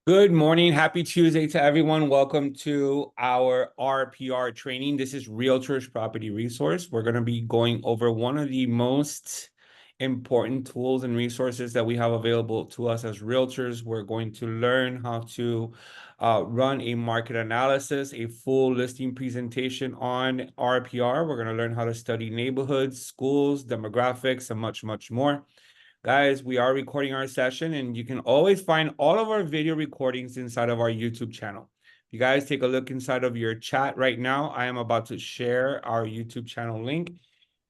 Good morning. Happy Tuesday to everyone. Welcome to our RPR training. This is Realtors Property Resource. We're going to be going over one of the most important tools and resources that we have available to us as realtors. We're going to learn how to run a market analysis, a full listing presentation on RPR. We're going to learn how to study neighborhoods, schools, demographics, and much, much more. Guys, we are recording our session, and you can always find all of our video recordings inside of our YouTube channel. If you guys take a look inside of your chat right now, I am about to share our YouTube channel link.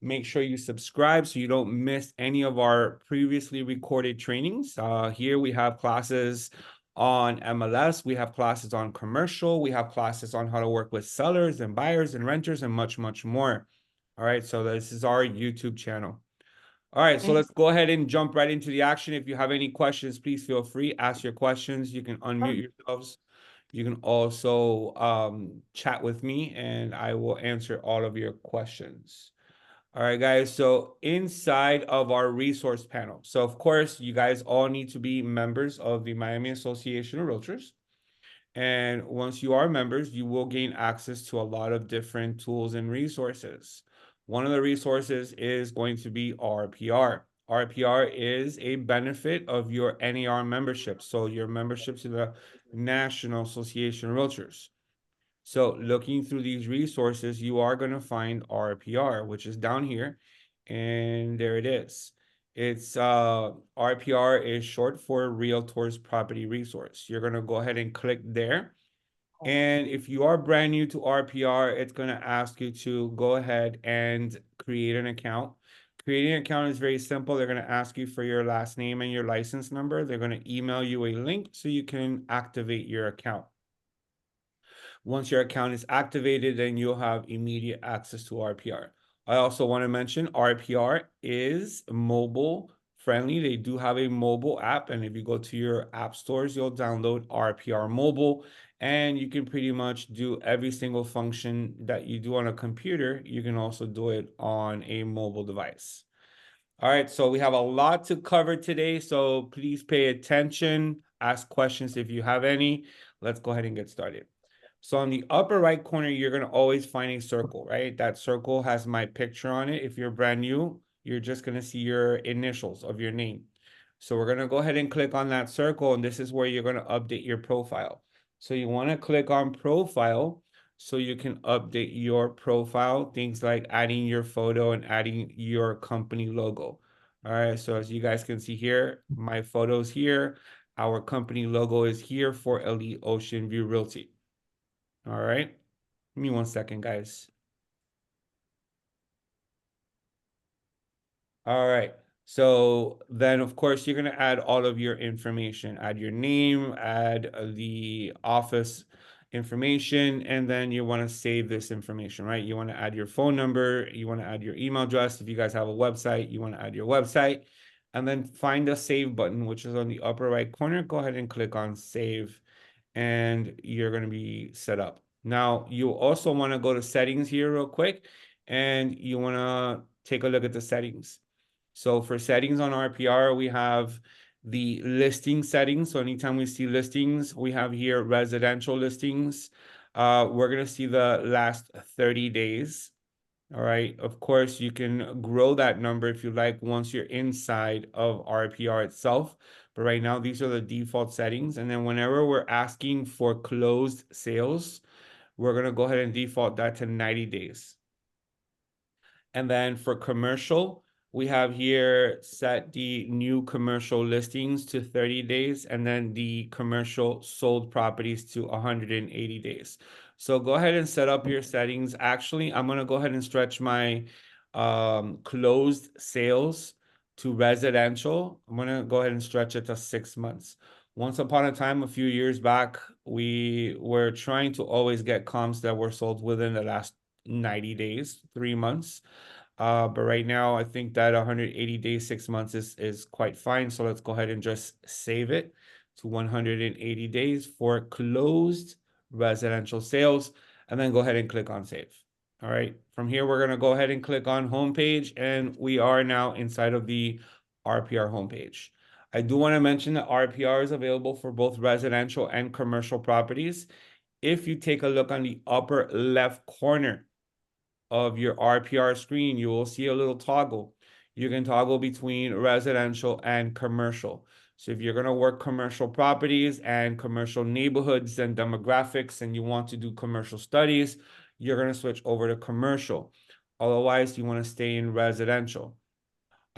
Make sure you subscribe so you don't miss any of our previously recorded trainings. Here we have classes on MLS, we have classes on commercial, we have classes on how to work with sellers and buyers and renters and much, much more. All right, so this is our YouTube channel. All right, so let's go ahead and jump right into the action. If you have any questions, please feel free, ask your questions. You can unmute yourselves. You can also chat with me and I will answer all of your questions. All right, guys, so inside of our resource panel. So of course, you guys all need to be members of the Miami Association of Realtors. And once you are members, you will gain access to a lot of different tools and resources. One of the resources is going to be RPR. RPR is a benefit of your NAR membership. So your membership to the National Association of Realtors. So looking through these resources, you are going to find RPR, which is down here. And there it is. It's RPR is short for Realtors Property Resource. You're going to go ahead and click there. And if you are brand new to RPR, it's going to ask you to go ahead and create an account. Creating an account is very simple. They're going to ask you for your last name and your license number. They're going to email you a link so you can activate your account. Once your account is activated, then you'll have immediate access to RPR. I also want to mention RPR is mobile friendly. They do have a mobile app, and if you go to your app stores, you'll download RPR mobile, and you can pretty much do every single function that you do on a computer. You can also do it on a mobile device. All right, so we have a lot to cover today, so please pay attention, ask questions if you have any. Let's go ahead and get started. So on the upper right corner, you're going to always find a circle, right? That circle has my picture on it. If you're brand new, you're just going to see your initials of your name. So we're going to go ahead and click on that circle, and this is where you're going to update your profile. So you want to click on profile so you can update your profile, things like adding your photo and adding your company logo. All right, so as you guys can see here, my photo's here. Our company logo is here for Elite Ocean View Realty. All right. Give me 1 second, guys. All right. So then, of course, you're going to add all of your information. Add your name, add the office information, and then you want to save this information, right? You want to add your phone number. You want to add your email address. If you guys have a website, you want to add your website. And then find the save button, which is on the upper right corner. Go ahead and click on save, and you're going to be set up. Now, you also want to go to settings here real quick, and you want to take a look at the settings. So for settings on RPR, we have the listing settings. So anytime we see listings, we have here residential listings. We're going to see the last 30 days. All right. Of course, you can grow that number if you like once you're inside of RPR itself. But right now, these are the default settings. And then whenever we're asking for closed sales, we're going to go ahead and default that to 90 days. And then for commercial, we have here set the new commercial listings to 30 days and then the commercial sold properties to 180 days. So go ahead and set up your settings. Actually, I'm going to go ahead and stretch my closed sales to residential. I'm going to go ahead and stretch it to 6 months. Once upon a time, a few years back, we were trying to always get comps that were sold within the last 90 days, 3 months. But right now, I think that 180 days, 6 months is quite fine. So let's go ahead and just save it to 180 days for closed residential sales, and then go ahead and click on save. All right. From here, we're going to go ahead and click on homepage, and we are now inside of the RPR homepage. I do want to mention that RPR is available for both residential and commercial properties. If you take a look on the upper left corner of your RPR screen, you will see a little toggle. You can toggle between residential and commercial. So if you're going to work commercial properties and commercial neighborhoods and demographics, and you want to do commercial studies, you're going to switch over to commercial. Otherwise, you want to stay in residential.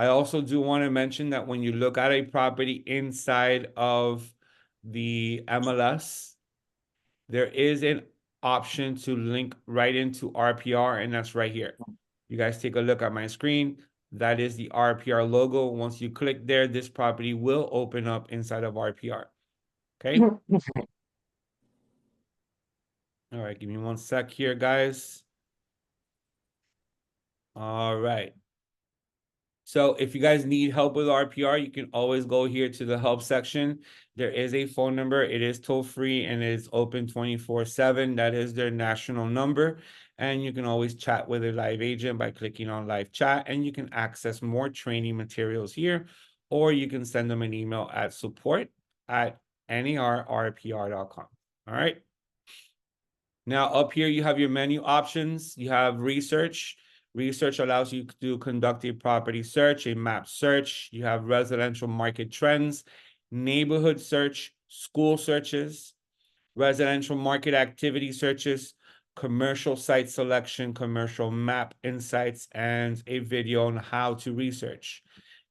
I also do want to mention that when you look at a property inside of the MLS, there is an option to link right into RPR, and that's right here. You guys take a look at my screen. That is the RPR logo. Once you click there, this property will open up inside of RPR. Okay. All right, give me one sec here, guys. All right. So if you guys need help with RPR, you can always go here to the help section. There is a phone number. It is toll free and it is open 24/7. That is their national number. And you can always chat with a live agent by clicking on live chat, and you can access more training materials here, or you can send them an email at support@nerrpr.com. All right. Now up here, you have your menu options. You have research. Research allows you to conduct a property search, a map search. You have residential market trends, neighborhood search, school searches, residential market activity searches, commercial site selection, commercial map insights, and a video on how to research.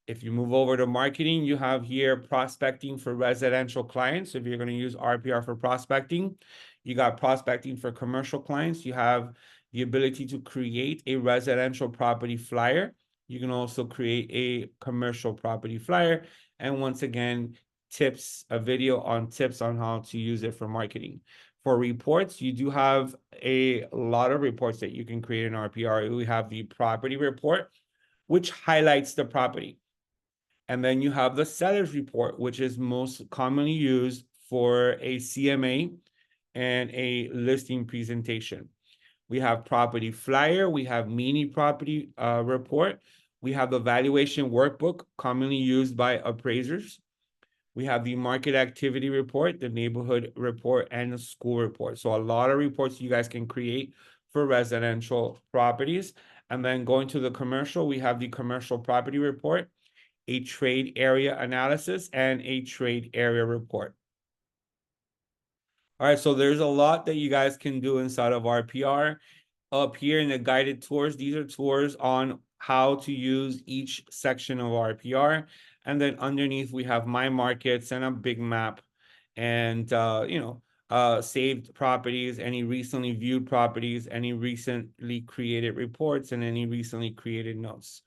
If you move over to marketing, you have here prospecting for residential clients. If you're going to use RPR for prospecting, you got prospecting for commercial clients. You have the ability to create a residential property flyer. You can also create a commercial property flyer. And once again, a video on tips on how to use it for marketing. For reports, you do have a lot of reports that you can create in RPR. We have the property report, which highlights the property. And then you have the seller's report, which is most commonly used for a CMA and a listing presentation. We have property flyer, we have mini property report, we have the valuation workbook commonly used by appraisers. We have the market activity report, the neighborhood report, and the school report. So a lot of reports you guys can create for residential properties. And then going to the commercial, we have the commercial property report, a trade area analysis, and a trade area report. All right, so there's a lot that you guys can do inside of RPR. Up here in the guided tours, these are tours on how to use each section of RPR. And then underneath, we have my markets and a big map and, saved properties, any recently viewed properties, any recently created reports, and any recently created notes.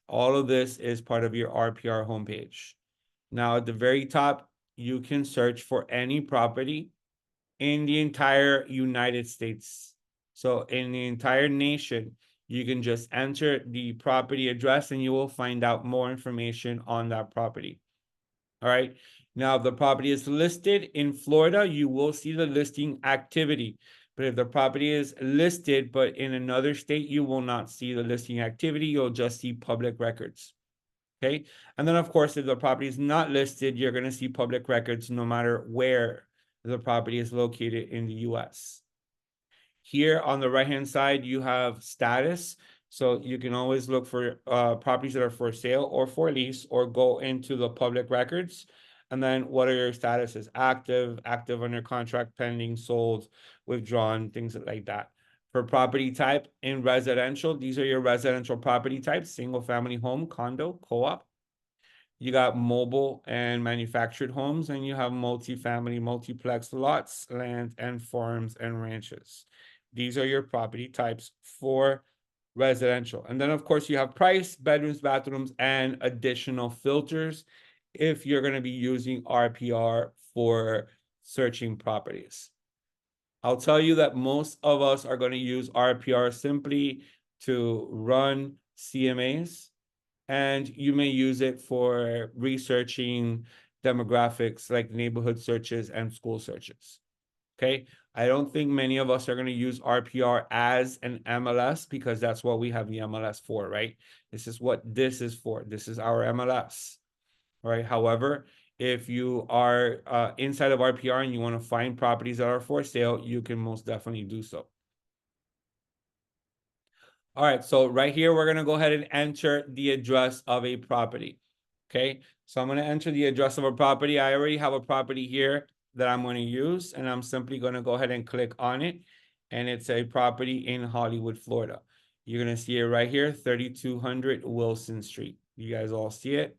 All of this is part of your RPR homepage. Now, at the very top, you can search for any property in the entire United States. So in the entire nation, you can just enter the property address and you will find out more information on that property. All right. Now, if the property is listed in Florida, you will see the listing activity. But if the property is listed, but in another state, you will not see the listing activity. You'll just see public records. Okay. And then, of course, if the property is not listed, you're going to see public records no matter where the property is located in the US. Here on the right-hand side, you have status. So you can always look for properties that are for sale or for lease, or go into the public records. And then what are your statuses? Active, active under contract, pending, sold, withdrawn, things like that. For property type in residential, these are your residential property types: single family home, condo, co-op. You got mobile and manufactured homes, and you have multifamily, multiplex lots, land, and farms and ranches. These are your property types for residential. And then, of course, you have price, bedrooms, bathrooms, and additional filters if you're going to be using RPR for searching properties. I'll tell you that most of us are going to use RPR simply to run CMAs, and you may use it for researching demographics like neighborhood searches and school searches. Okay. I don't think many of us are going to use RPR as an MLS, because that's what we have the MLS for, right? This is what this is for. This is our MLS. right? However, if you are inside of RPR and you want to find properties that are for sale, you can most definitely do so. All right, so right here, we're gonna go ahead and enter the address of a property. Okay, so I'm gonna enter the address of a property. I already have a property here that I'm gonna use, and I'm simply gonna go ahead and click on it. And it's a property in Hollywood, Florida. You're gonna see it right here, 3200 Wilson Street. You guys all see it?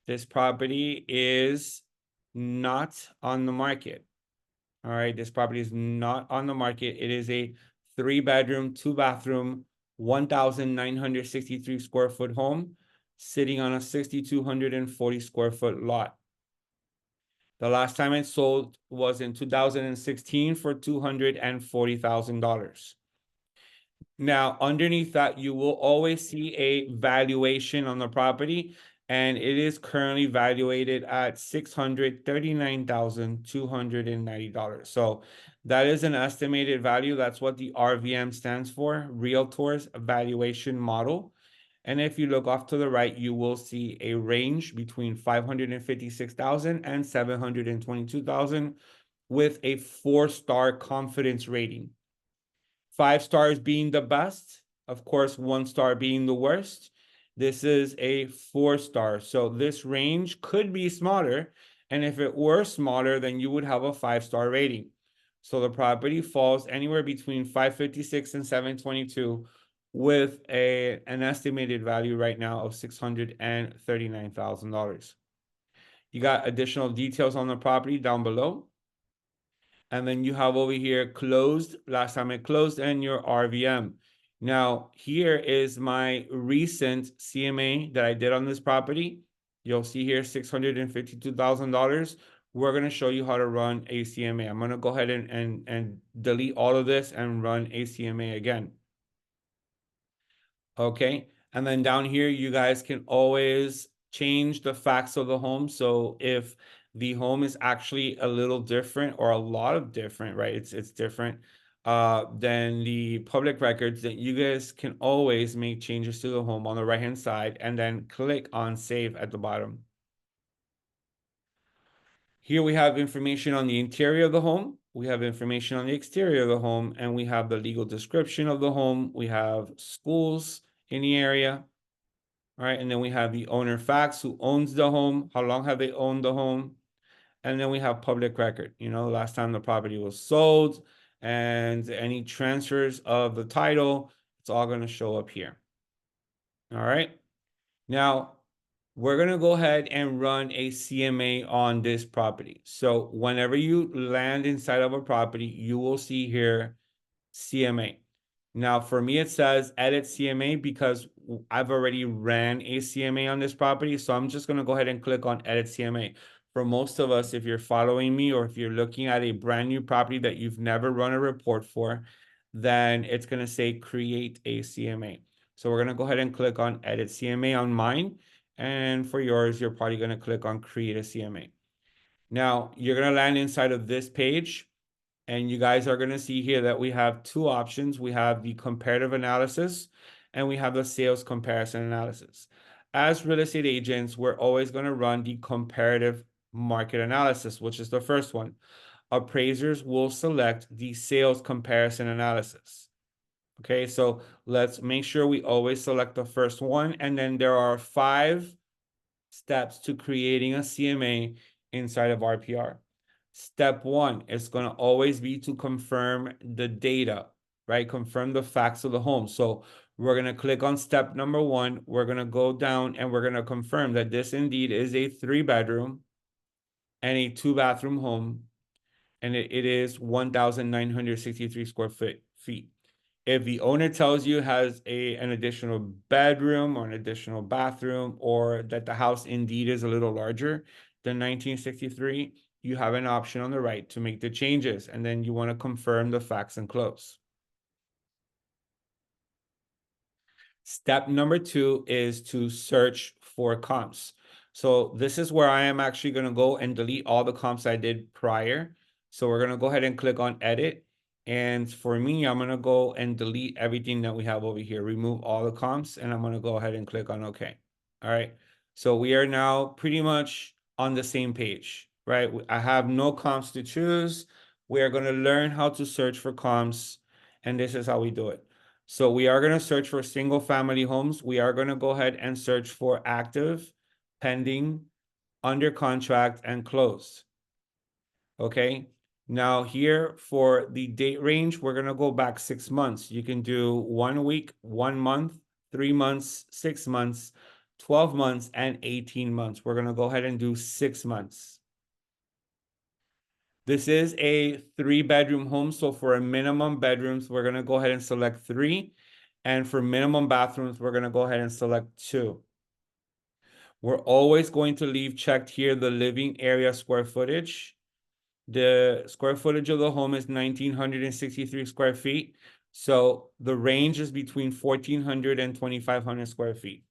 This property is not on the market. All right, this property is not on the market. It is a 3-bedroom, 2-bathroom, 1,963 square foot home sitting on a 6,240 square foot lot. The last time it sold was in 2016 for $240,000. Now, underneath that, you will always see a valuation on the property, and it is currently valuated at $639,290. So that is an estimated value. That's what the RVM stands for, Realtors Valuation Model. And if you look off to the right, you will see a range between 556,000 and 722,000 with a 4-star confidence rating. 5 stars being the best, of course, 1 star being the worst. This is a 4-star. So this range could be smaller. And if it were smaller, then you would have a 5-star rating. So the property falls anywhere between 556 and 722 with an estimated value right now of $639,000. You got additional details on the property down below. And then you have over here closed, last time it closed, and your RVM. Now, here is my recent CMA that I did on this property. You'll see here $652,000. We're going to show you how to run a CMA. I'm going to go ahead and delete all of this and run a CMA again. Okay. And then down here, you guys can always change the facts of the home. So if the home is actually a little different or a lot of different, right? It's different than the public records, that you guys can always make changes to the home on the right-hand side and then click on save at the bottom. Here we have information on the interior of the home. We have information on the exterior of the home, and we have the legal description of the home. We have schools in the area. All right, and then we have the owner facts, who owns the home, how long have they owned the home, and then we have public record, last time the property was sold, and any transfers of the title, it's all going to show up here. All right, now we're going to go ahead and run a CMA on this property. So whenever you land inside of a property, you will see here CMA. Now, for me, it says edit CMA because I've already ran a CMA on this property. So I'm just going to go ahead and click on edit CMA. For most of us, if you're following me or if you're looking at a brand new property that you've never run a report for, then it's going to say create a CMA. So we're going to go ahead and click on edit CMA on mine. And for yours, you're probably going to click on create a CMA. Now, you're going to land inside of this page. And you guys are going to see here that we have 2 options. We have the comparative analysis and we have the sales comparison analysis. As real estate agents, we're always going to run the comparative market analysis, which is the first one. Appraisers will select the sales comparison analysis. Okay, so let's make sure we always select the first one. And then there are 5 steps to creating a CMA inside of RPR. Step 1 is going to always be to confirm the data, right? Confirm the facts of the home. So we're going to click on step number 1. We're going to go down and we're going to confirm that this indeed is a 3-bedroom and a 2-bathroom home. And it is 1,963 square feet. If the owner tells you has an additional bedroom or an additional bathroom, or that the house indeed is a little larger than 1963, you have an option on the right to make the changes, and then you want to confirm the facts and close. Step number 2 is to search for comps. So this is where I am actually going to go and delete all the comps I did prior. So we're going to go ahead and click on edit. And for me, I'm going to go and delete everything that we have over here, remove all the comps, and I'm going to go ahead and click on OK. All right. So we are now pretty much on the same page, right? I have no comps to choose. We are going to learn how to search for comps, and this is how we do it. So we are going to search for single family homes. We are going to go ahead and search for active, pending, under contract, and closed. Okay. Now here for the date range, we're going to go back 6 months. You can do 1 week, 1 month, 3 months, 6 months, 12 months, and 18 months. We're going to go ahead and do 6 months. This is a 3-bedroom home. So for a minimum bedrooms, we're going to go ahead and select 3. And for minimum bathrooms, we're going to go ahead and select 2. We're always going to leave checked here the living area square footage. The square footage of the home is 1,963 square feet. So the range is between 1,400 and 2,500 square feet.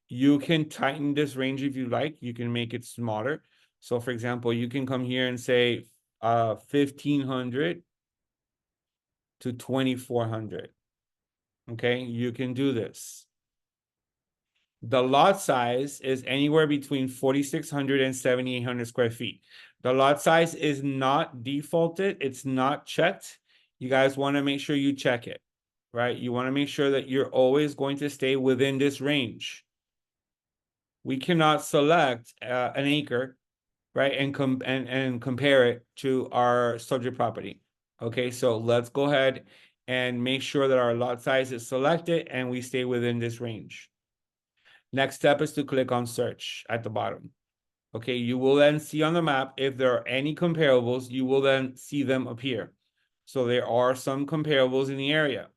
You can tighten this range if you like. You can make it smaller. So for example, you can come here and say 1,500 to 2,400. Okay, you can do this. The lot size is anywhere between 4,600 and 7,800 square feet. The lot size is not defaulted. It's not checked. You guys want to make sure you check it, right? You want to make sure that you're always going to stay within this range. We cannot select an acre, right, and compare it to our subject property. Okay, so let's go ahead and make sure that our lot size is selected and we stay within this range. Next step is to click on search at the bottom. Okay, you will then see on the map if there are any comparables, you will then see them appear. So there are some comparables in the area.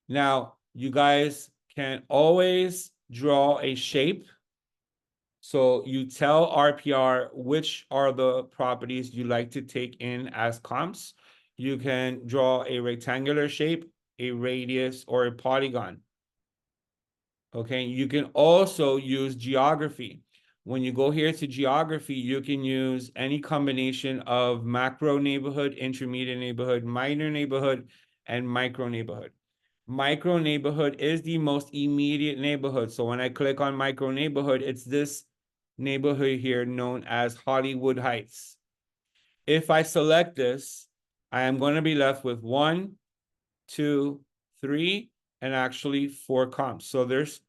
Now, you guys can always draw a shape. So you tell RPR which are the properties you like to take in as comps. You can draw a rectangular shape, a radius, or a polygon. Okay, you can also use geography. When you go here to geography, you can use any combination of macro neighborhood, intermediate neighborhood, minor neighborhood, and micro neighborhood. Micro neighborhood is the most immediate neighborhood. So when I click on micro neighborhood, it's this neighborhood here known as Hollywood Heights. If I select this, I am going to be left with 1, 2, 3, and actually 4 comps. So there's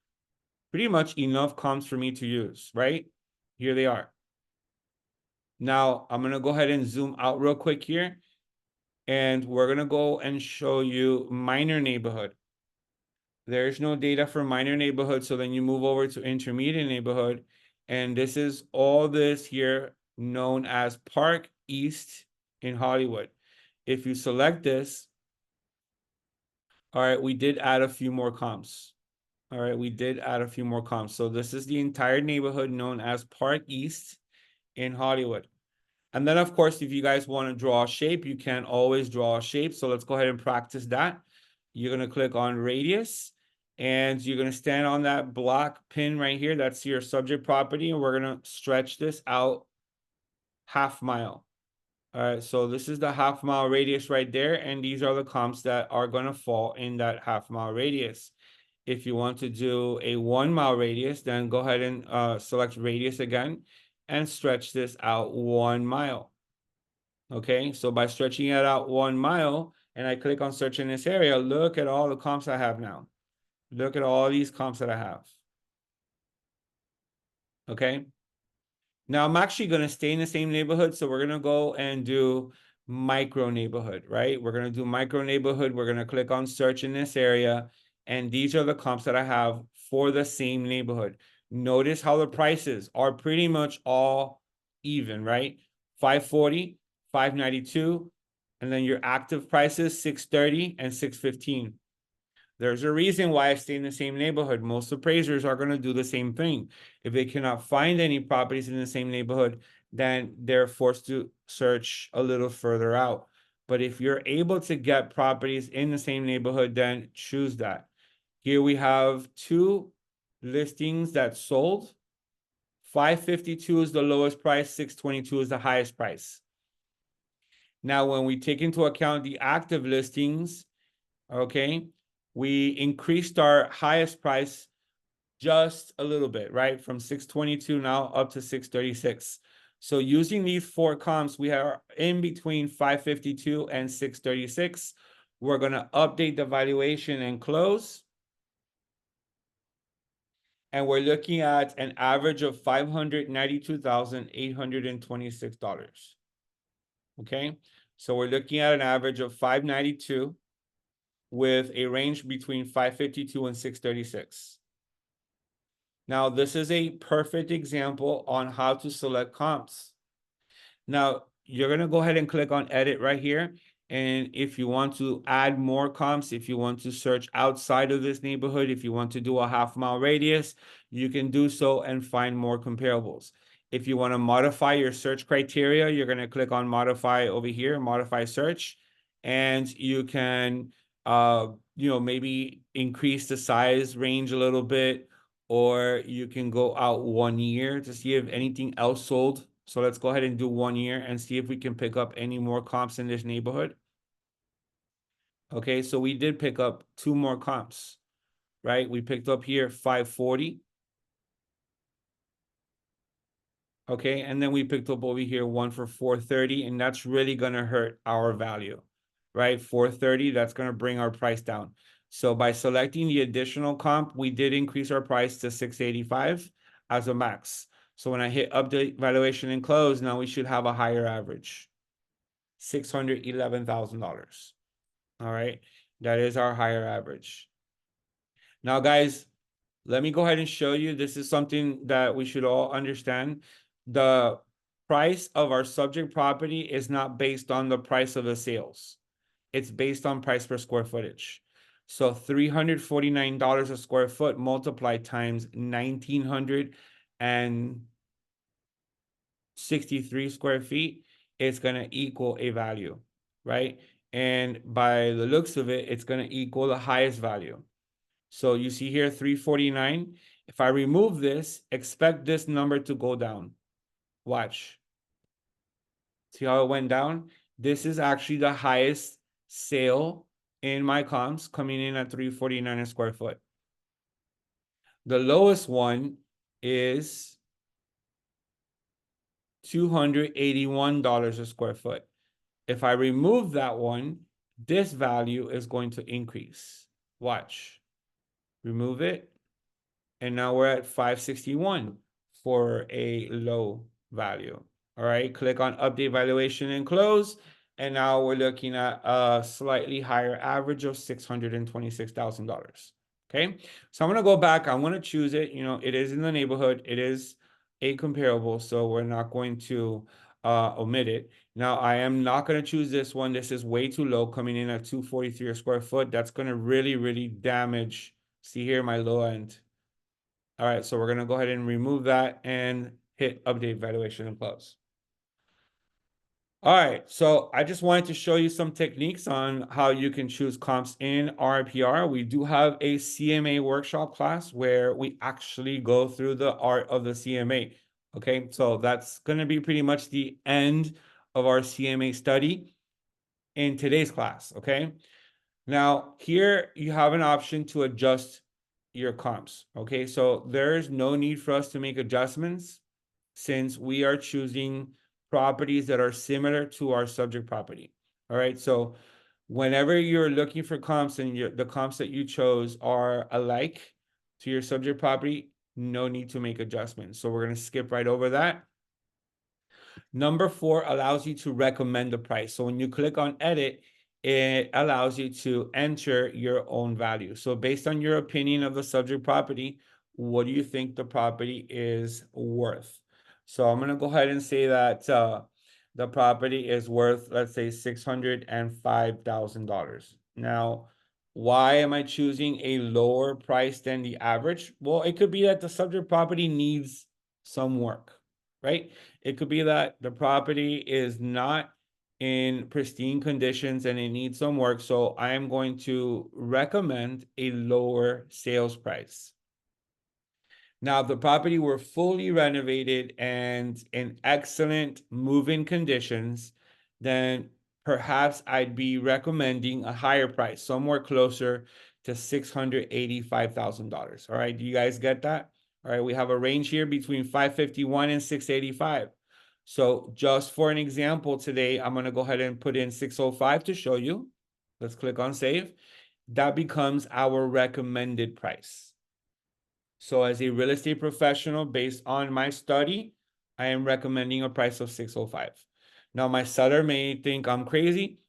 pretty much enough comps for me to use, right? Here they are. Now, I'm going to go ahead and zoom out real quick here. And we're going to go and show you minor neighborhood. There's no data for minor neighborhood. So then you move over to intermediate neighborhood. And this is all this here known as Park East in Hollywood. If you select this, all right, we did add a few more comps. All right, we did add a few more comps. So this is the entire neighborhood known as Park East in Hollywood. And then, of course, if you guys want to draw a shape, you can always draw a shape. So let's go ahead and practice that. You're going to click on radius, and you're going to stand on that black pin right here. That's your subject property, and we're going to stretch this out half mile. All right, so this is the half mile radius right there, and these are the comps that are going to fall in that half mile radius. If you want to do a 1 mile radius, then go ahead and select radius again and stretch this out 1 mile. Okay, so by stretching it out 1 mile and I click on search in this area, look at all the comps I have now. Look at all these comps that I have. Okay. Now I'm actually going to stay in the same neighborhood. So we're going to go and do micro neighborhood, right? We're going to do micro neighborhood. We're going to click on search in this area. And these are the comps that I have for the same neighborhood. Notice how the prices are pretty much all even, right? 540, 592, and then your active prices 630 and 615. There's a reason why I stay in the same neighborhood. Most appraisers are going to do the same thing. If they cannot find any properties in the same neighborhood, then they're forced to search a little further out. But if you're able to get properties in the same neighborhood, then choose that. Here we have 2 listings that sold. 552 is the lowest price, 622 is the highest price. Now, when we take into account the active listings, okay, we increased our highest price just a little bit, right? From 622 now up to 636. So using these four comps, we are in between 552 and 636. We're going to update the valuation and close. And we're looking at an average of $592,826. Okay, so we're looking at an average of 592 with a range between 552 and 636. Now, this is a perfect example on how to select comps. Now, you're going to go ahead and click on edit right here. And if you want to add more comps, if you want to search outside of this neighborhood, if you want to do a half-mile radius, you can do so and find more comparables. If you want to modify your search criteria, you're going to click on modify over here, modify search, and you can, maybe increase the size range a little bit, or you can go out 1 year to see if anything else sold. So let's go ahead and do 1 year and see if we can pick up any more comps in this neighborhood. Okay, so we did pick up 2 more comps, right? We picked up here 540. Okay, and then we picked up over here one for 430, and that's really gonna hurt our value, right? 430, that's gonna bring our price down. So by selecting the additional comp, we did increase our price to 685 as a max. So when I hit update valuation and close, now we should have a higher average, $611,000. All right, that is our higher average. Now, guys, let me go ahead and show you. This is something that we should all understand. The price of our subject property is not based on the price of the sales. It's based on price per square footage. So $349 a square foot multiplied times 1,963 square feet, it's going to equal a value, right? And by the looks of it, it's going to equal the highest value. So you see here, 349. If I remove this, expect this number to go down. Watch. See how it went down? This is actually the highest sale in my comps, coming in at 349 a square foot. The lowest one is $281 a square foot. If I remove that one, this value is going to increase. Watch. Remove it. And now we're at 561 for a low value. All right, click on update valuation and close. And now we're looking at a slightly higher average of $626,000. Okay, so I'm going to go back. I want to choose it. It is in the neighborhood. It is a comparable, so we're not going to omit it. Now, I am not going to choose this one. This is way too low, coming in at 243 a square foot. That's going to really, really damage. See here, my low end. All right, so we're going to go ahead and remove that and hit update valuation and close. All right, so I just wanted to show you some techniques on how you can choose comps in RPR. We do have a CMA workshop class where we actually go through the art of the CMA. Okay, so that's going to be pretty much the end of our CMA study in today's class. Okay, now here you have an option to adjust your comps. Okay, so there's no need for us to make adjustments since we are choosing properties that are similar to our subject property. All right, so whenever you're looking for comps and the comps that you chose are alike to your subject property, no need to make adjustments. So we're going to skip right over that. Number 4 allows you to recommend the price. So when you click on edit, it allows you to enter your own value. So based on your opinion of the subject property, what do you think the property is worth? So I'm going to go ahead and say that the property is worth, let's say, $605,000. Now, why am I choosing a lower price than the average? Well, it could be that the subject property needs some work, right? It could be that the property is not in pristine conditions and it needs some work. So I am going to recommend a lower sales price. Now, if the property were fully renovated and in excellent move-in conditions, then perhaps I'd be recommending a higher price, somewhere closer to $685,000. All right, do you guys get that? All right, we have a range here between 551 and 685. So just for an example today, I'm going to go ahead and put in 605 to show you. Let's click on save. That becomes our recommended price. So as a real estate professional, based on my study, I am recommending a price of 605. Now, my seller may think I'm crazy.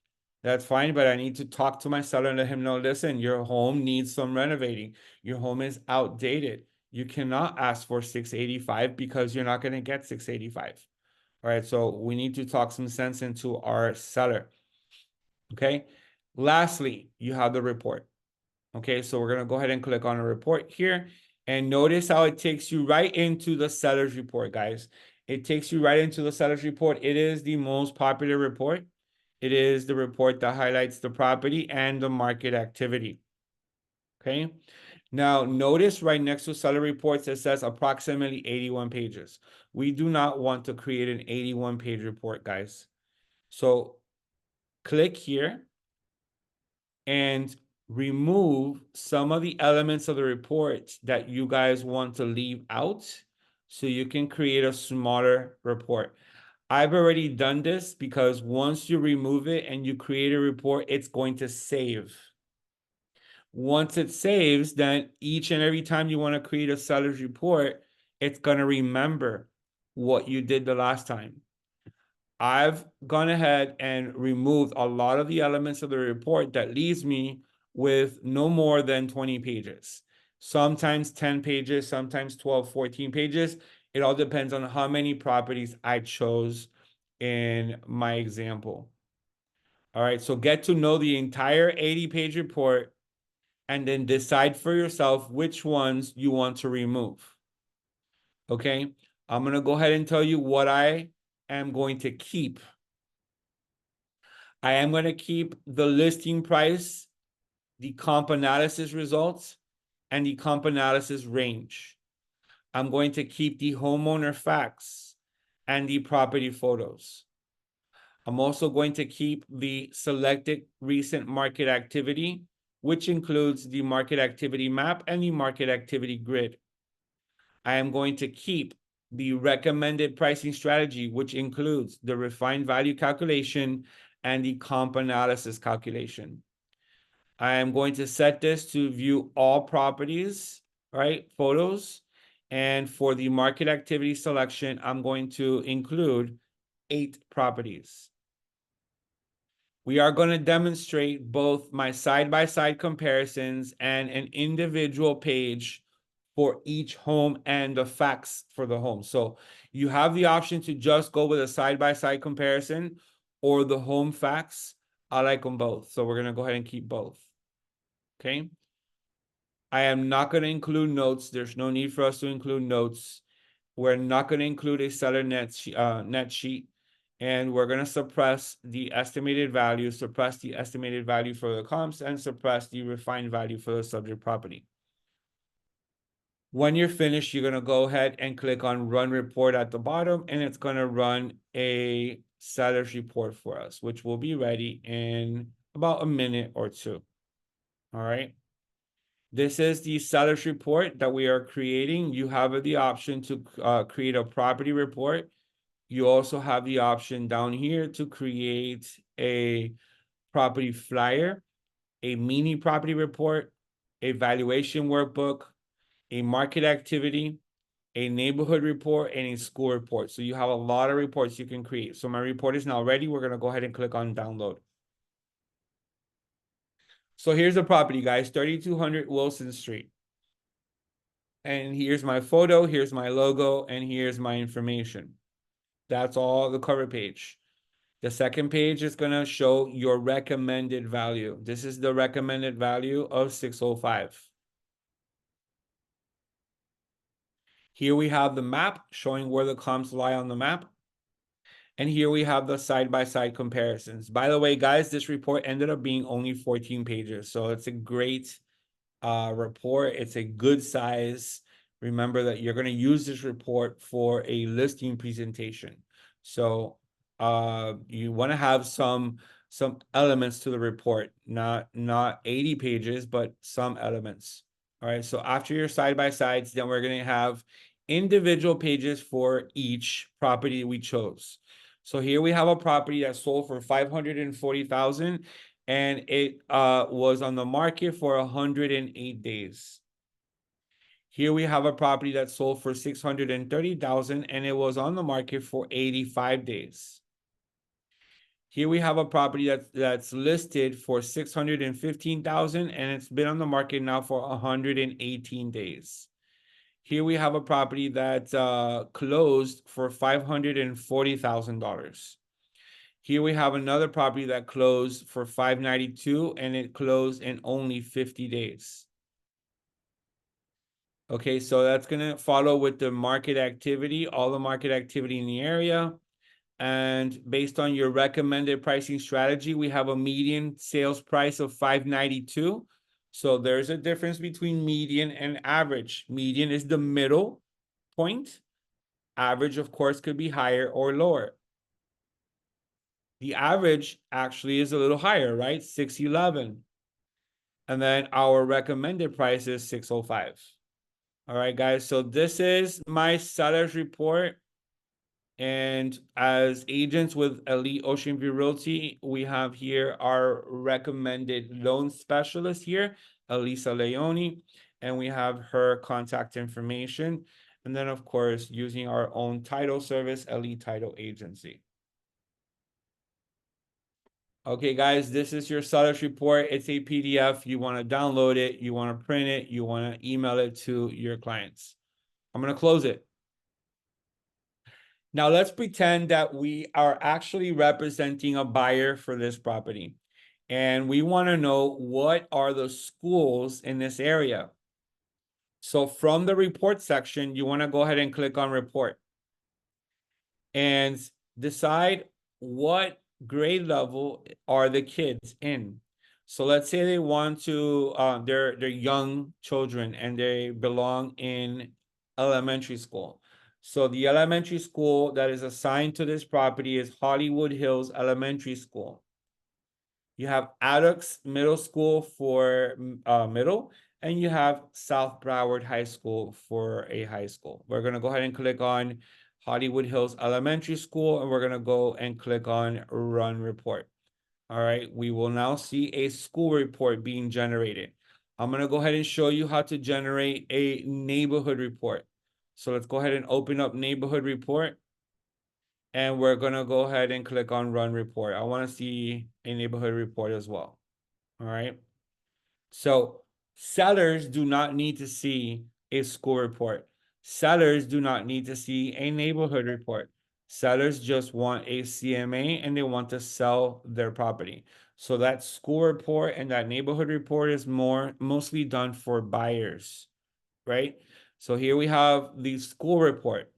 That's fine, but I need to talk to my seller and let him know, listen, your home needs some renovating. Your home is outdated. You cannot ask for 685 because you're not going to get 685. All right, so we need to talk some sense into our seller. Okay. Lastly, you have the report. Okay, so we're gonna go ahead and click on a report here, and notice how it takes you right into the seller's report, guys. It takes you right into the seller's report. It is the most popular report. It is the report that highlights the property and the market activity. Okay. Now, notice right next to seller reports, it says approximately 81 pages. We do not want to create an 81-page report, guys. So click here and remove some of the elements of the report that you guys want to leave out so you can create a smaller report. I've already done this because once you remove it and you create a report, it's going to save. Once it saves, then each and every time you want to create a seller's report, it's going to remember what you did the last time. I've gone ahead and removed a lot of the elements of the report that leaves me with no more than 20 pages. Sometimes 10 pages, sometimes 12, 14 pages. It all depends on how many properties I chose in my example. All right, so get to know the entire 80-page report and then decide for yourself which ones you want to remove. Okay, I'm going to go ahead and tell you what I am going to keep. I am going to keep the listing price, the comp analysis results, and the comp analysis range. I'm going to keep the homeowner facts and the property photos. I'm also going to keep the selected recent market activity, which includes the market activity map and the market activity grid. I am going to keep the recommended pricing strategy, which includes the refined value calculation and the comp analysis calculation. I am going to set this to view all properties, right? Photos. And for the market activity selection, I'm going to include 8 properties. We are going to demonstrate both my side-by-side comparisons and an individual page for each home and the facts for the home. So you have the option to just go with a side-by-side comparison or the home facts. I like them both. So we're going to go ahead and keep both. Okay. I am not going to include notes. There's no need for us to include notes. We're not going to include a seller net sheet. And we're going to suppress the estimated value, suppress the estimated value for the comps, and suppress the refined value for the subject property. When you're finished, you're going to go ahead and click on Run Report at the bottom, and it's going to run a seller's report for us, which will be ready in about a minute or two. All right. This is the seller's report that we are creating. You have the option to create a property report. You also have the option down here to create a property flyer, a mini property report, a valuation workbook, a market activity, a neighborhood report, and a school report. So you have a lot of reports you can create. So my report is now ready. We're going to go ahead and click on download. So here's the property, guys, 3200 Wilson Street. And here's my photo, here's my logo, and here's my information. That's all the cover page. The second page is going to show your recommended value. This is the recommended value of 605. Here we have the map showing where the comps lie on the map. And here we have the side-by-side comparisons. By the way, guys, this report ended up being only 14 pages. So it's a great report. It's a good size. Remember that you're going to use this report for a listing presentation. So you want to have some some elements to the report, not 80 pages, but some elements. All right, so after your side-by-sides, then we're going to have individual pages for each property we chose. So here we have a property that sold for 540,000 and it was on the market for 108 days. Here we have a property that sold for 630,000 and it was on the market for 85 days. Here we have a property that's listed for 615,000 and it's been on the market now for 118 days. Here we have a property that closed for $540,000. Here we have another property that closed for 592 and it closed in only 50 days. Okay, so that's gonna follow with the market activity, all the market activity in the area. And based on your recommended pricing strategy, we have a median sales price of 592. So there's a difference between median and average. Median is the middle point. Average, of course, could be higher or lower. The average actually is a little higher, right? 611. And then our recommended price is 605. All right, guys. So this is my seller's report. And as agents with Elite Ocean View Realty, we have here our recommended loan specialist here, Elisa Leone, and we have her contact information. And then, of course, using our own title service, Elite Title Agency. Okay, guys, this is your seller's report. It's a PDF. You want to download it, you want to print it, you want to email it to your clients. I'm going to close it. Now let's pretend that we are actually representing a buyer for this property. And we want to know what are the schools in this area. So from the report section, you want to go ahead and click on report. And decide what grade level are the kids in. So let's say they want to, they're young children and they belong in elementary school. So the elementary school that is assigned to this property is Hollywood Hills Elementary School. You have Addox Middle School for middle, and you have South Broward High School for a high school. We're going to go ahead and click on Hollywood Hills Elementary School, and we're going to go and click on Run Report. All right, we will now see a school report being generated. I'm going to go ahead and show you how to generate a neighborhood report. So let's go ahead and open up neighborhood report. And we're going to go ahead and click on Run Report. I want to see a neighborhood report as well. All right. So sellers do not need to see a school report. Sellers do not need to see a neighborhood report. Sellers just want a CMA and they want to sell their property. So that school report and that neighborhood report is mostly done for buyers, right? So here we have the school report.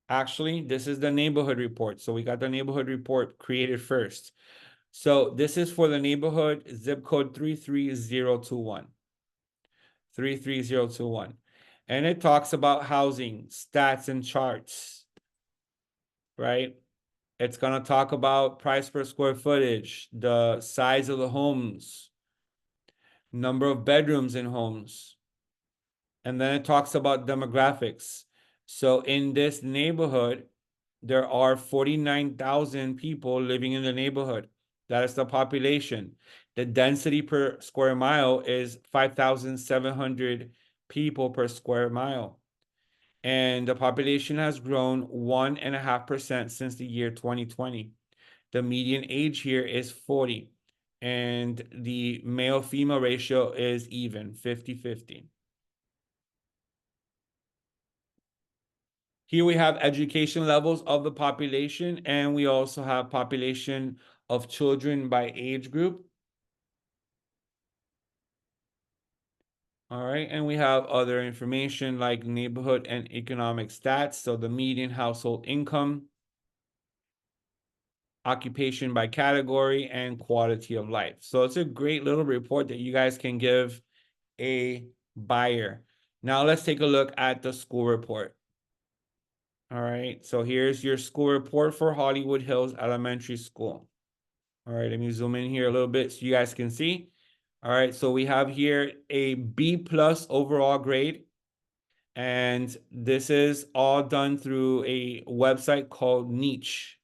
Actually, this is the neighborhood report. So we got the neighborhood report created first. So this is for the neighborhood zip code 33021. 33021. And it talks about housing, stats and charts, right? It's going to talk about price per square footage, the size of the homes, number of bedrooms in homes. And then it talks about demographics. So in this neighborhood, there are 49,000 people living in the neighborhood. That is the population. The density per square mile is 5,700 people per square mile. And the population has grown 1.5% since the year 2020. The median age here is 40. And the male-female ratio is even, 50-50. Here we have education levels of the population, and we also have population of children by age group. All right, and we have other information like neighborhood and economic stats. So the median household income, occupation by category, and quality of life. So it's a great little report that you guys can give a buyer. Now let's take a look at the school report. All right, so here's your school report for Hollywood Hills Elementary School. All right, let me zoom in here a little bit so you guys can see. All right, so we have here a B plus overall grade. And this is all done through a website called Niche,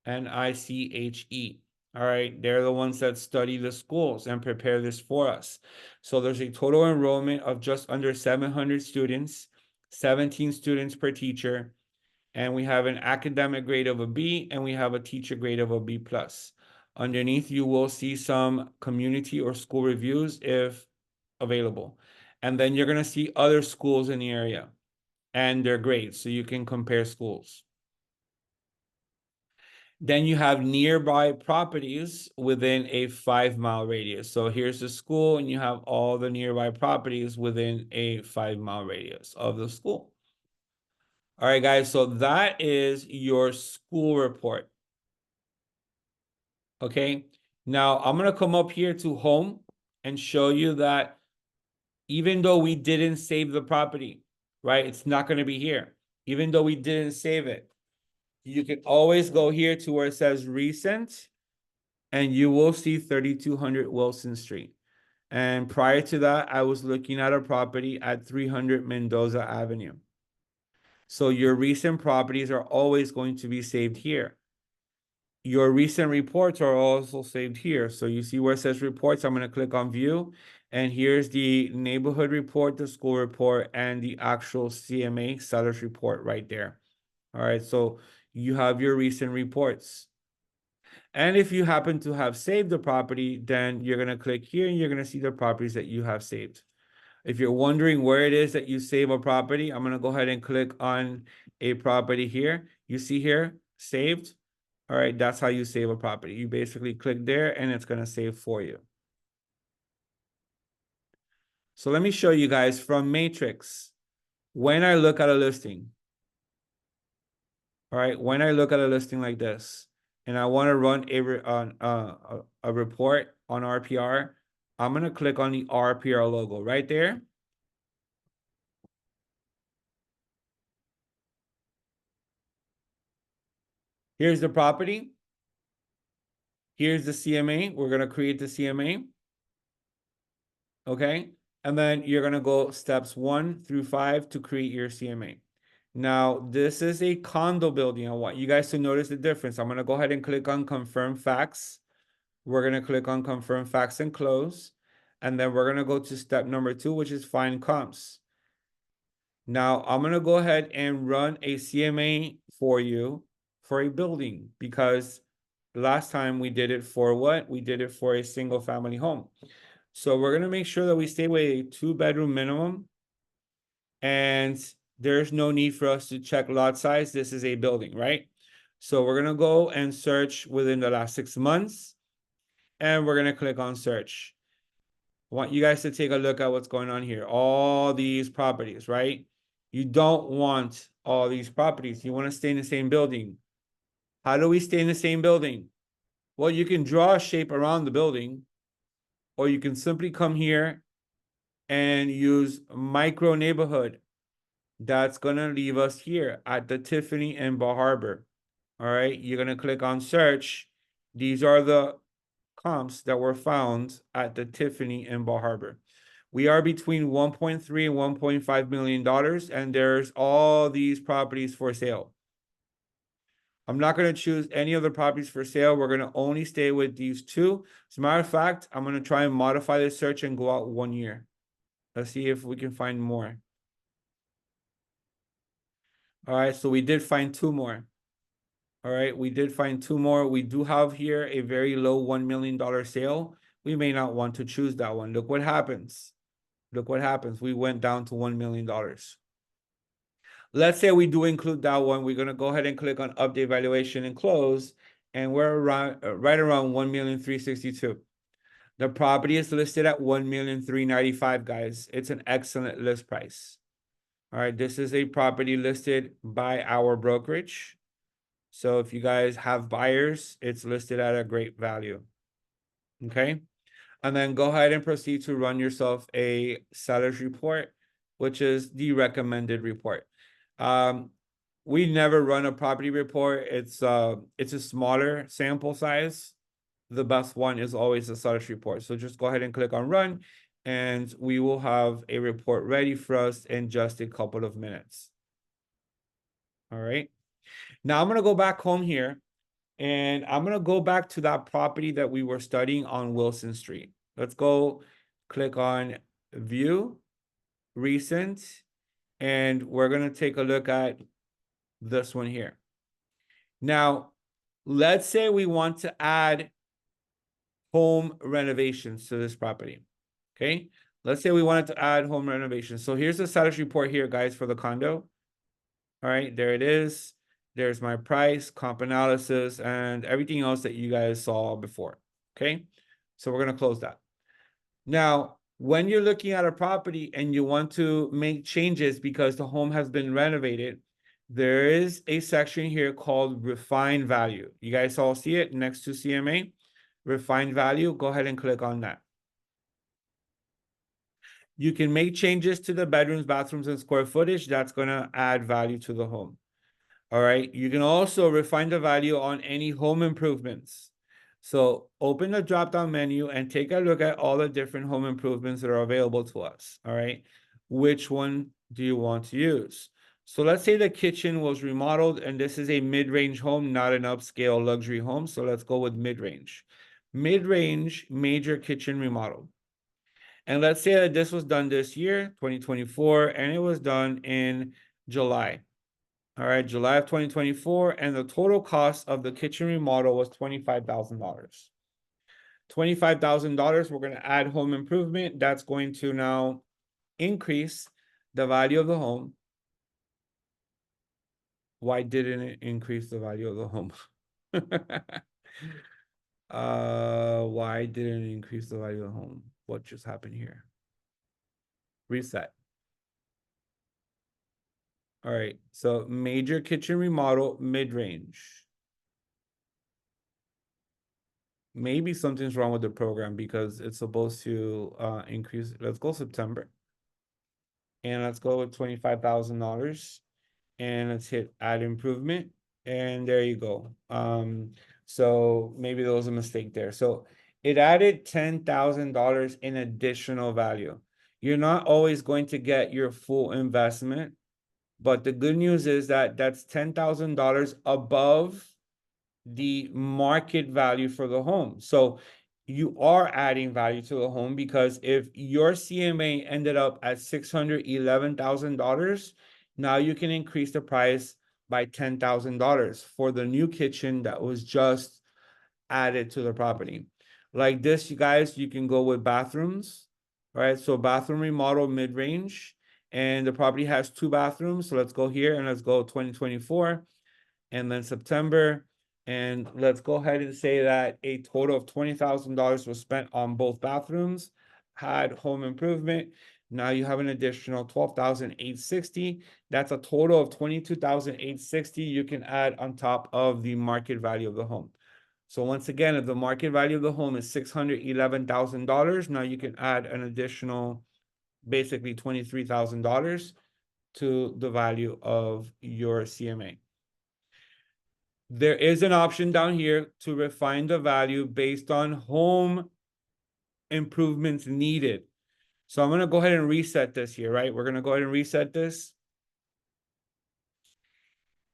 Niche. All right, they're the ones that study the schools and prepare this for us. So there's a total enrollment of just under 700 students, 17 students per teacher, and we have an academic grade of a B and we have a teacher grade of a B plus. Underneath, you will see some community or school reviews if available. And then you're going to see other schools in the area and their grades, so you can compare schools. Then you have nearby properties within a 5-mile radius. So here's the school, and you have all the nearby properties within a 5-mile radius of the school. All right, guys, so that is your school report. Okay, now I'm gonna come up here to home and show you that even though we didn't save the property, right? It's not gonna be here. Even though we didn't save it, you can always go here to where it says recent, and you will see 3200 Wilson Street. And prior to that, I was looking at a property at 300 Mendoza Avenue. So your recent properties are always going to be saved here. Your recent reports are also saved here. So you see where it says reports, I'm going to click on view. And here's the neighborhood report, the school report, and the actual CMA sellers report right there. All right, so you have your recent reports. And if you happen to have saved the property, then you're going to click here and you're going to see the properties that you have saved. If you're wondering where it is that you save a property, I'm going to go ahead and click on a property here. You see here, saved. All right, that's how you save a property. You basically click there and it's going to save for you. So let me show you guys from Matrix. When I look at a listing, all right, when I look at a listing like this, and I want to run a report on RPR, I'm going to click on the RPR logo right there. Here's the property. Here's the CMA. We're going to create the CMA. Okay. And then you're going to go steps 1 through 5 to create your CMA. Now, this is a condo building. I want you guys to notice the difference. I'm going to go ahead and click on confirm facts. We're going to click on confirm facts and close. And then we're going to go to step number 2, which is find comps. Now, I'm going to go ahead and run a CMA for you for a building, because last time we did it for what? We did it for a single family home. So we're going to make sure that we stay with a 2-bedroom minimum, and there's no need for us to check lot size. This is a building, right? So we're going to go and search within the last 6 months, and we're going to click on search. I want you guys to take a look at what's going on here. All these properties, right? You don't want all these properties. You want to stay in the same building. How do we stay in the same building? Well, you can draw a shape around the building, or you can simply come here and use micro neighborhood. That's going to leave us here at the Tiffany and Bar Harbor. All right, you're going to click on search. These are the comps that were found at the Tiffany and Bar Harbor. We are between 1.3 and 1.5 million dollars, and there's all these properties for sale. I'm not going to choose any of the properties for sale. We're going to only stay with these two. As a matter of fact, I'm going to try and modify the search and go out 1 year. Let's see if we can find more. All right, so we did find 2 more. All right, we did find 2 more. We do have here a very low $1 million sale. We may not want to choose that one. Look what happens. Look what happens. We went down to $1 million. Let's say we do include that one. We're going to go ahead and click on update valuation and close. And we're around right around 1,362,000. The property is listed at 1,395,000, guys. It's an excellent list price. All right, this is a property listed by our brokerage. So if you guys have buyers, it's listed at a great value. Okay. And then go ahead and proceed to run yourself a seller's report, which is the recommended report. We never run a property report. It's a smaller sample size. the best one is always the status report. So just go ahead and click on run, and we will have a report ready for us in just a couple of minutes. All right. Now I'm going to go back home here, and I'm going to go back to that property that we were studying on Wilson Street. Let's go click on view, recent, and we're going to take a look at this one here. Now, let's say we want to add home renovations to this property. Okay. Let's say we wanted to add home renovations. So here's the status report here, guys, for the condo. All right, there it is. There's my price, comp analysis, and everything else that you guys saw before. Okay. So we're going to close that. Now, when you're looking at a property and you want to make changes because the home has been renovated, there is a section here called refine value. You guys all see it next to CMA, refine value. Go ahead and click on that. You can make changes to the bedrooms, bathrooms, and square footage. That's going to add value to the home. All right. You can also refine the value on any home improvements. So open the drop-down menu and take a look at all the different home improvements that are available to us. All right. Which one do you want to use? So let's say the kitchen was remodeled and this is a mid-range home, not an upscale luxury home. So let's go with mid-range. Mid-range major kitchen remodel. And let's say that this was done this year, 2024, and it was done in July. All right, July of 2024, and the total cost of the kitchen remodel was $25,000. $25,000, we're going to add home improvement. That's going to now increase the value of the home. Why didn't it increase the value of the home? Why didn't it increase the value of the home? What just happened here? Reset. All right, so major kitchen remodel, mid-range. Maybe something's wrong with the program because it's supposed to increase. Let's go September. And let's go with $25,000. And let's hit add improvement. And there you go. So maybe there was a mistake there. So it added $10,000 in additional value. You're not always going to get your full investment, but the good news is that that's $10,000 above the market value for the home. So you are adding value to the home, because if your CMA ended up at $611,000, now you can increase the price by $10,000 for the new kitchen that was just added to the property. Like this, you guys, you can go with bathrooms, right? So bathroom remodel mid-range, and the property has 2 bathrooms. So let's go here and let's go 2024 and then September. And let's go ahead and say that a total of $20,000 was spent on both bathrooms, had home improvement. Now you have an additional $12,860. That's a total of $22,860 you can add on top of the market value of the home. So once again, if the market value of the home is $611,000, now you can add an additional basically $23,000 to the value of your CMA. There is an option down here to refine the value based on home improvements needed. So I'm going to go ahead and reset this here, right? We're going to go ahead and reset this.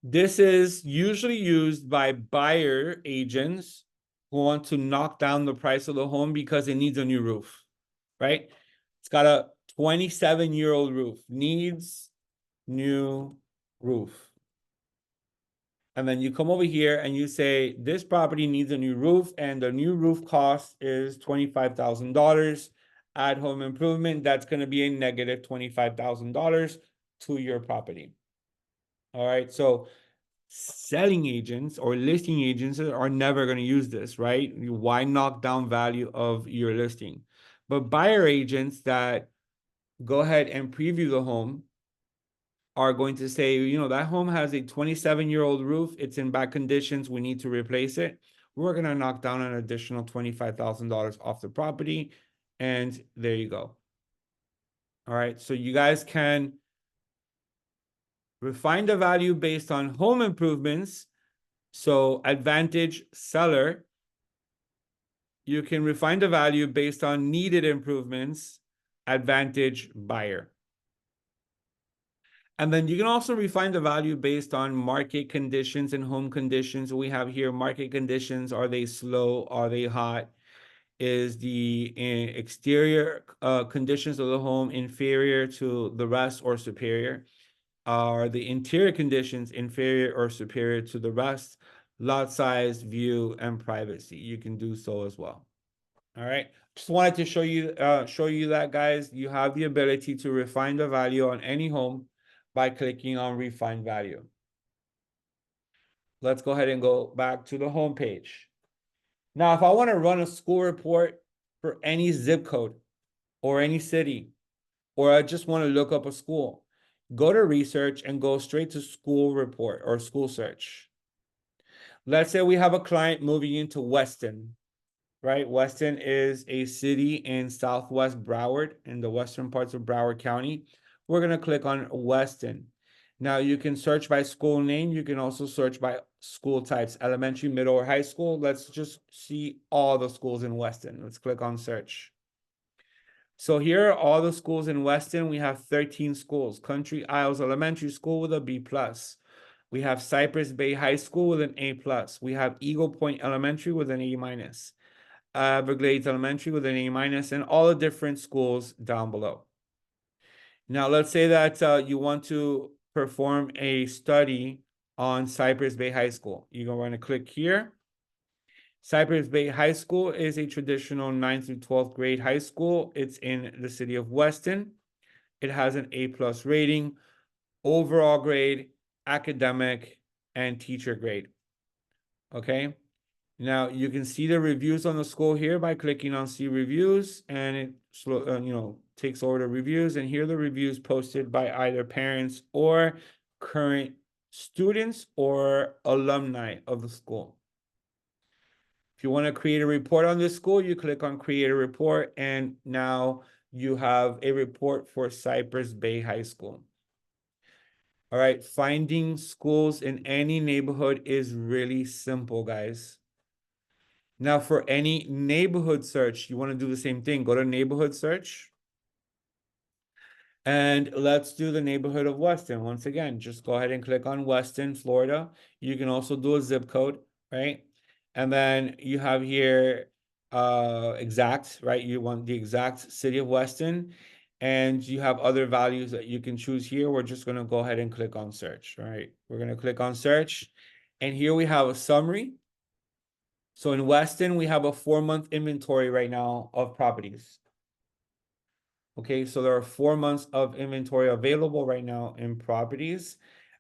This is usually used by buyer agents who want to knock down the price of the home because it needs a new roof, right? It's got a 27-year-old roof, needs new roof. And then you come over here and you say, this property needs a new roof, and the new roof cost is $25,000. Add home improvement, that's going to be a negative $25,000 to your property. All right. So selling agents or listing agents are never going to use this, right? Why knock down value of your listing? But buyer agents that go ahead and preview the home are going to say, you know, that home has a 27-year-old roof. It's in bad conditions. We need to replace it. We're going to knock down an additional $25,000 off the property. And there you go. All right. So you guys can refine the value based on home improvements. So advantage seller You can refine the value based on needed improvements, advantage buyer. And then you can also refine the value based on market conditions and home conditions. We have here market conditions. Are they slow? Are they hot? Is the exterior conditions of the home inferior to the rest or superior? Are the interior conditions inferior or superior to the rest? Lot size, view, and privacy. You can do so as well. All right. Just wanted to show you that, guys. You have the ability to refine the value on any home by clicking on refine value. Let's go ahead and go back to the home page. Now, if I want to run a school report for any zip code or any city, or I just want to look up a school, go to research and go straight to school report or school search. Let's say we have a client moving into Weston, right? Weston is a city in Southwest Broward, in the western parts of Broward County. We're going to click on Weston. Now you can search by school name. You can also search by school types, elementary, middle, or high school. Let's just see all the schools in Weston. Let's click on search. So here are all the schools in Weston. We have 13 schools. Country Isles Elementary School with a B+. We have Cypress Bay High School with an A+. We have Eagle Point Elementary with an A-. Everglades Elementary with an A-, and all the different schools down below. Now, let's say that you want to perform a study on Cypress Bay High School. You're going to click here. Cypress Bay High School is a traditional 9th through 12th grade high school. It's in the city of Weston. It has an A+ rating, overall grade, academic, and teacher grade. Okay. Now you can see the reviews on the school here by clicking on see reviews, and it takes over the reviews, and here are the reviews posted by either parents or current students or alumni of the school. If you want to create a report on this school, you click on create a report, and now you have a report for Cypress Bay High School. All right, finding schools in any neighborhood is really simple, guys. Now, for any neighborhood search, you want to do the same thing. Go to neighborhood search. And let's do the neighborhood of Weston. Once again, just go ahead and click on Weston, Florida. You can also do a zip code, right? And then you have here exact, right? You want the exact city of Weston. And you have other values that you can choose here. We're just going to go ahead and click on search, all right? We're going to click on search. And here we have a summary. So in Weston, we have a 4-month inventory right now of properties. Okay, so there are 4 months of inventory available right now in properties.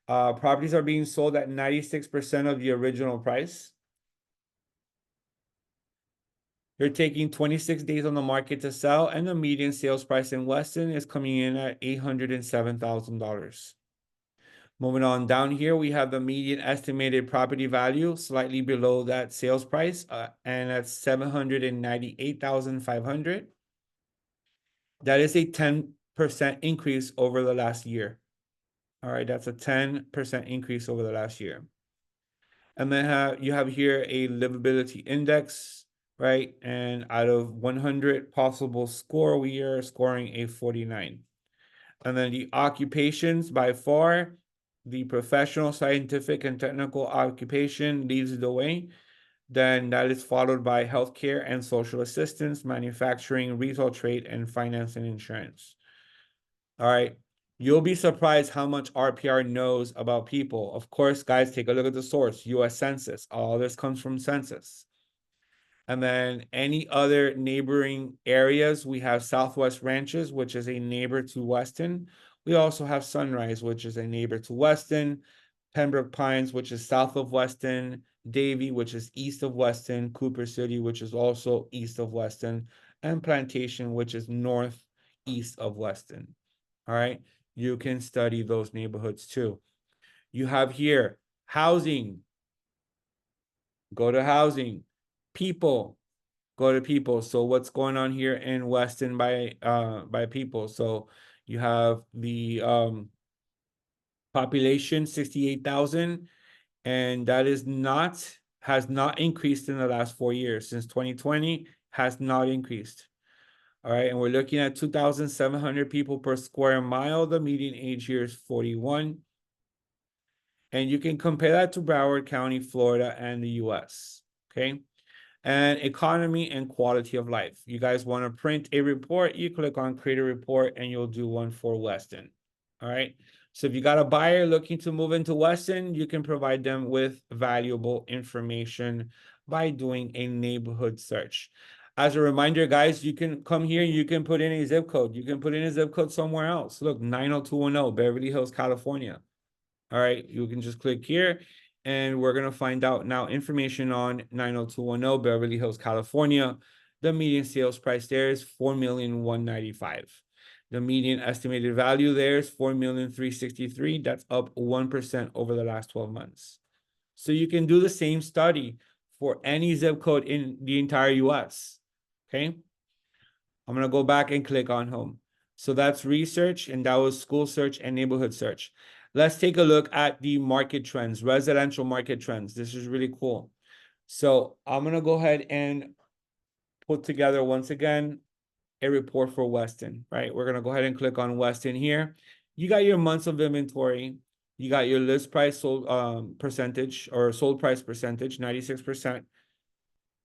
Properties are being sold at 96% of the original price. They're taking 26 days on the market to sell, and the median sales price in Weston is coming in at $807,000. Moving on down here, we have the median estimated property value slightly below that sales price, and that's $798,500. That is a 10% increase over the last year. All right, that's a 10% increase over the last year. And then you have here a livability index, right? And out of 100 possible score, we are scoring a 49. And then the occupations, by far, the professional, scientific, and technical occupation leads the way. Then that is followed by healthcare and social assistance, manufacturing, retail trade, and finance and insurance. All right. You'll be surprised how much RPR knows about people. Of course, guys, take a look at the source, US Census. All this comes from Census. And then any other neighboring areas, we have Southwest Ranches, which is a neighbor to Weston. We also have Sunrise, which is a neighbor to Weston. Pembroke Pines, which is south of Weston. Davie, which is east of Weston. Cooper City, which is also east of Weston. And Plantation, which is northeast of Weston. All right, you can study those neighborhoods too. You have here housing. Go to housing. People. Go to people. So what's going on here in Weston by people? So you have the population 68,000, and that is not has not increased in the last 4 years. Since 2020, has not increased. All right, and we're looking at 2,700 people per square mile. The median age here is 41. And you can compare that to Broward County, Florida, and the US. Okay. And economy and quality of life. You guys want to print a report, you click on create a report and you'll do one for Weston. All right. So if you got a buyer looking to move into Weston, you can provide them with valuable information by doing a neighborhood search. As a reminder, guys, you can come here, you can put in a zip code. You can put in a zip code somewhere else. Look, 90210, Beverly Hills, California. All right, you can just click here and we're going to find out now information on 90210 Beverly Hills, California. The median sales price there is $4,195,000. The median estimated value there is $4,363,000. That's up 1% over the last 12 months. So you can do the same study for any zip code in the entire US. Okay. I'm going to go back and click on home. So that's research, and that was school search and neighborhood search. Let's take a look at the market trends, residential market trends. This is really cool. So I'm going to go ahead and put together once again a report for Weston, right? We're going to go ahead and click on Weston here. You got your months of inventory. You got your list price sold percentage or sold price percentage, 96%,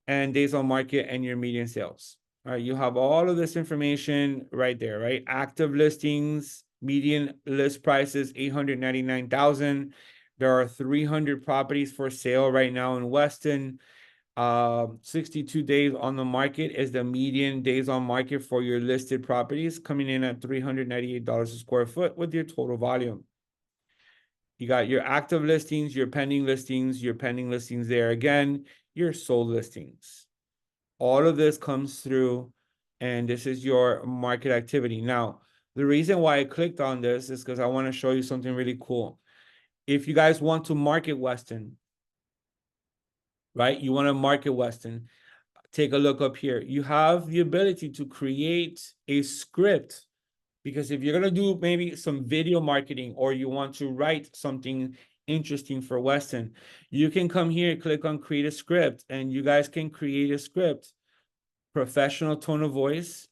and days on market and your median sales. All right, you have all of this information right there, right? Active listings, median list price is 899,000. There are 300 properties for sale right now in Weston. 62 days on the market is the median days on market for your listed properties, coming in at $398 a square foot with your total volume. You got your active listings, your pending listings there again, your sold listings. All of this comes through, and this is your market activity. Now, the reason why I clicked on this is because I want to show you something really cool. If you guys want to market Weston, right? You want to market Weston, take a look up here. You have the ability to create a script, because if you're going to do maybe some video marketing or you want to write something interesting for Weston, you can come here, click on create a script, and you guys can create a script. Professional tone of voice,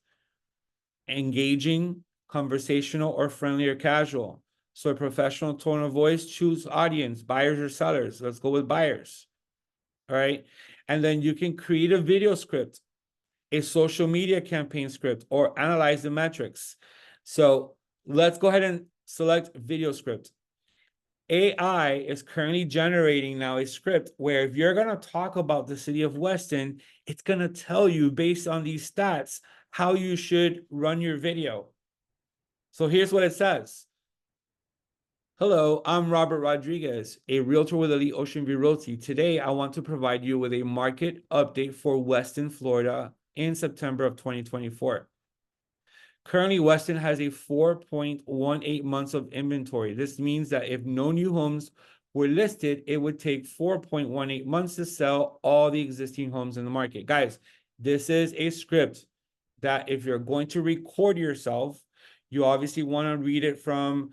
engaging, conversational, or friendly or casual. So a professional tone of voice, choose audience, buyers or sellers. Let's go with buyers. All right. And then you can create a video script, a social media campaign script, or analyze the metrics. So let's go ahead and select video script. AI is currently generating now a script where if you're going to talk about the city of Weston, it's going to tell you based on these stats how you should run your video. So here's what it says. Hello, I'm Robert Rodriguez, a realtor with Elite Ocean View Realty. Today, I want to provide you with a market update for Weston, Florida in September of 2024. Currently, Weston has a 4.18 months of inventory. This means that if no new homes were listed, it would take 4.18 months to sell all the existing homes in the market. Guys, this is a script that if you're going to record yourself, you obviously want to read it from,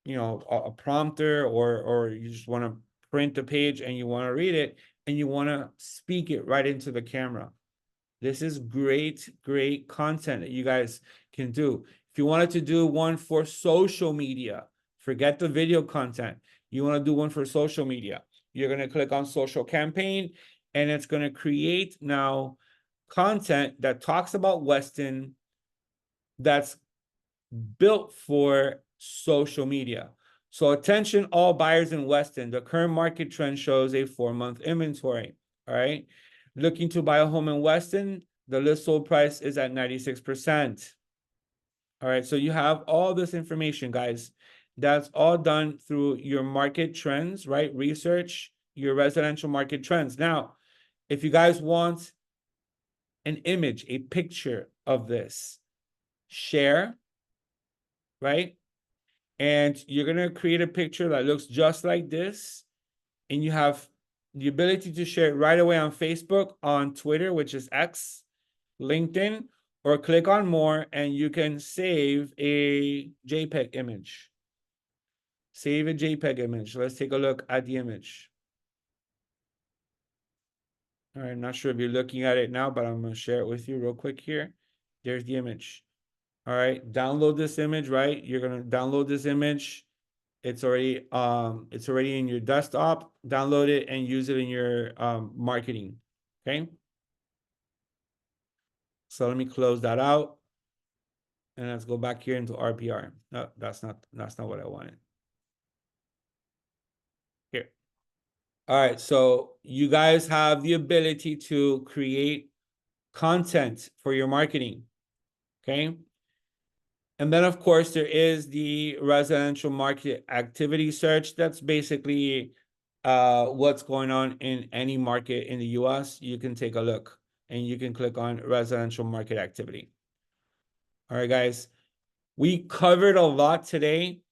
a prompter, or you just want to print the page and you want to read it and you want to speak it right into the camera. This is great, great content that you guys can do. If you wanted to do one for social media, forget the video content. You want to do one for social media. You're going to click on social campaign, and it's going to create now content that talks about Weston that's built for social media. So attention all buyers in Weston. The current market trend shows a 4-month inventory. All right. Looking to buy a home in Weston, the list sold price is at 96%. All right, so you have all this information, guys. That's all done through your market trends, right? Research your residential market trends. Now, if you guys want an image, a picture of this, share, right? And you're going to create a picture that looks just like this. And you have the ability to share it right away on Facebook, on Twitter, which is X, LinkedIn, or click on more and you can save a JPEG image. Save a JPEG image. Let's take a look at the image. All right, I'm not sure if you're looking at it now, but I'm gonna share it with you real quick here. There's the image. All right, download this image, right? You're gonna download this image. It's already in your desktop. Download it and use it in your marketing. Okay. So let me close that out. And let's go back here into RPR. No, that's not what I wanted. Here. All right, so you guys have the ability to create content for your marketing, okay? And then, of course, there is the residential market activity search. That's basically what's going on in any market in the US. You can take a look and you can click on residential market activity. All right, guys, we covered a lot today.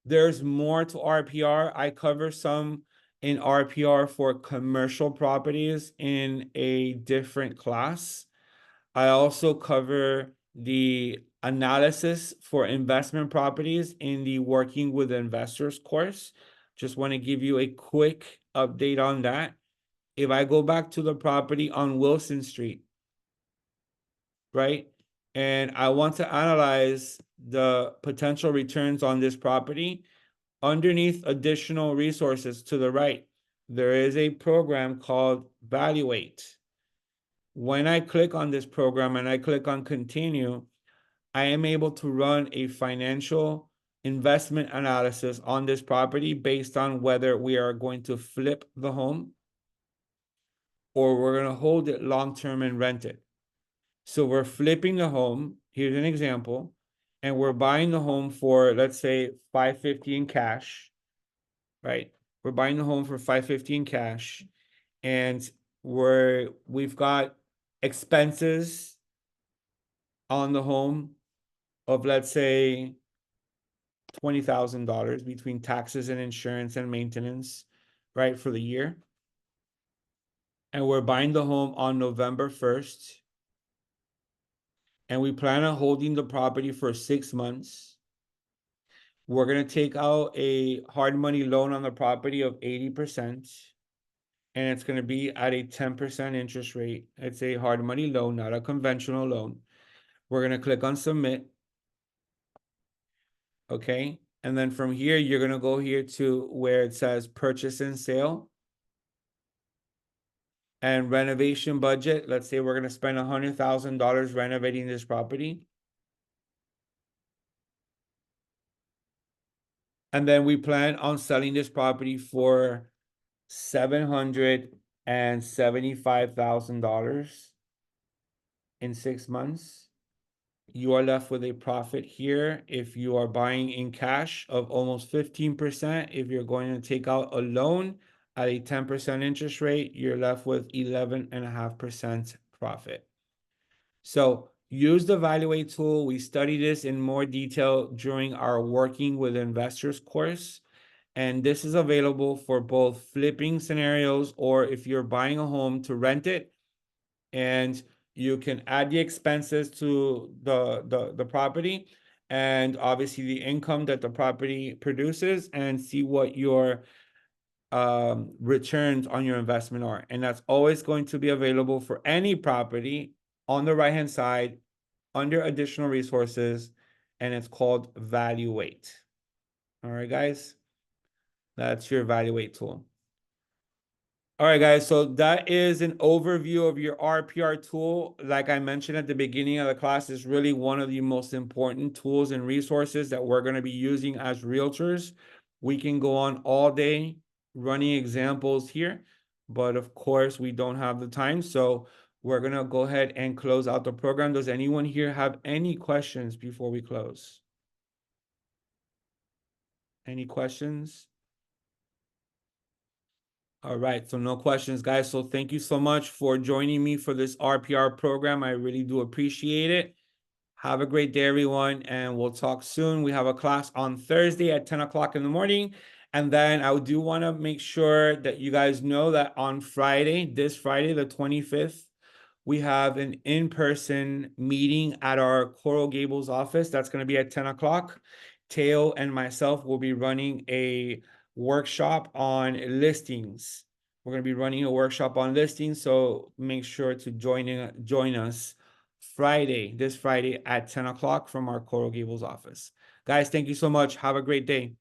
There's more to RPR. I cover some in RPR for commercial properties in a different class. I also cover the analysis for investment properties in the Working with Investors course. Just want to give you a quick update on that. If I go back to the property on Wilson Street, right? And I want to analyze the potential returns on this property. Underneath additional resources to the right, there is a program called Valuate. When I click on this program and I click on continue, I am able to run a financial investment analysis on this property based on whether we are going to flip the home or we're going to hold it long term and rent it. So we're flipping the home. Here's an example. And we're buying the home for, let's say, $550 in cash, right? We're buying the home for $550 in cash. And we've got expenses on the home of, let's say, $20,000 between taxes and insurance and maintenance, right, for the year. And we're buying the home on November 1st. And we plan on holding the property for 6 months. We're going to take out a hard money loan on the property of 80%. And it's going to be at a 10% interest rate. It's a hard money loan, not a conventional loan. We're going to click on submit. Okay. And then from here, you're going to go here to where it says purchase and sale and renovation budget. Let's say we're going to spend $100,000 renovating this property. And then we plan on selling this property for $775,000 in 6 months. You are left with a profit here if you are buying in cash of almost 15%. If you're going to take out a loan at a 10% interest rate, you're left with 11.5% profit. So use the Valuate tool. We study this in more detail during our Working with Investors course. And this is available for both flipping scenarios or if you're buying a home to rent it. And you can add the expenses to the property and obviously the income that the property produces and see what your returns on your investment are. And that's always going to be available for any property on the right-hand side under additional resources, and it's called Valuate. All right, guys, that's your Valuate tool. All right, guys, so that is an overview of your RPR tool. Like I mentioned at the beginning of the class, is really one of the most important tools and resources that we're going to be using as realtors. We can go on all day running examples here, but of course, we don't have the time. So we're going to go ahead and close out the program. Does anyone here have any questions before we close? Any questions? All right, so no questions, guys. So thank you so much for joining me for this RPR program. I really do appreciate it. Have a great day, everyone, and we'll talk soon. We have a class on Thursday at 10 o'clock in the morning. And then I do want to make sure that you guys know that on Friday, this Friday, the 25th, we have an in-person meeting at our Coral Gables office. That's going to be at 10 o'clock. Teo and myself will be running a workshop on listings. We're going to be running a workshop on listings, so make sure to join us this Friday at 10 o'clock from our Coral Gables office. Guys, thank you so much. Have a great day.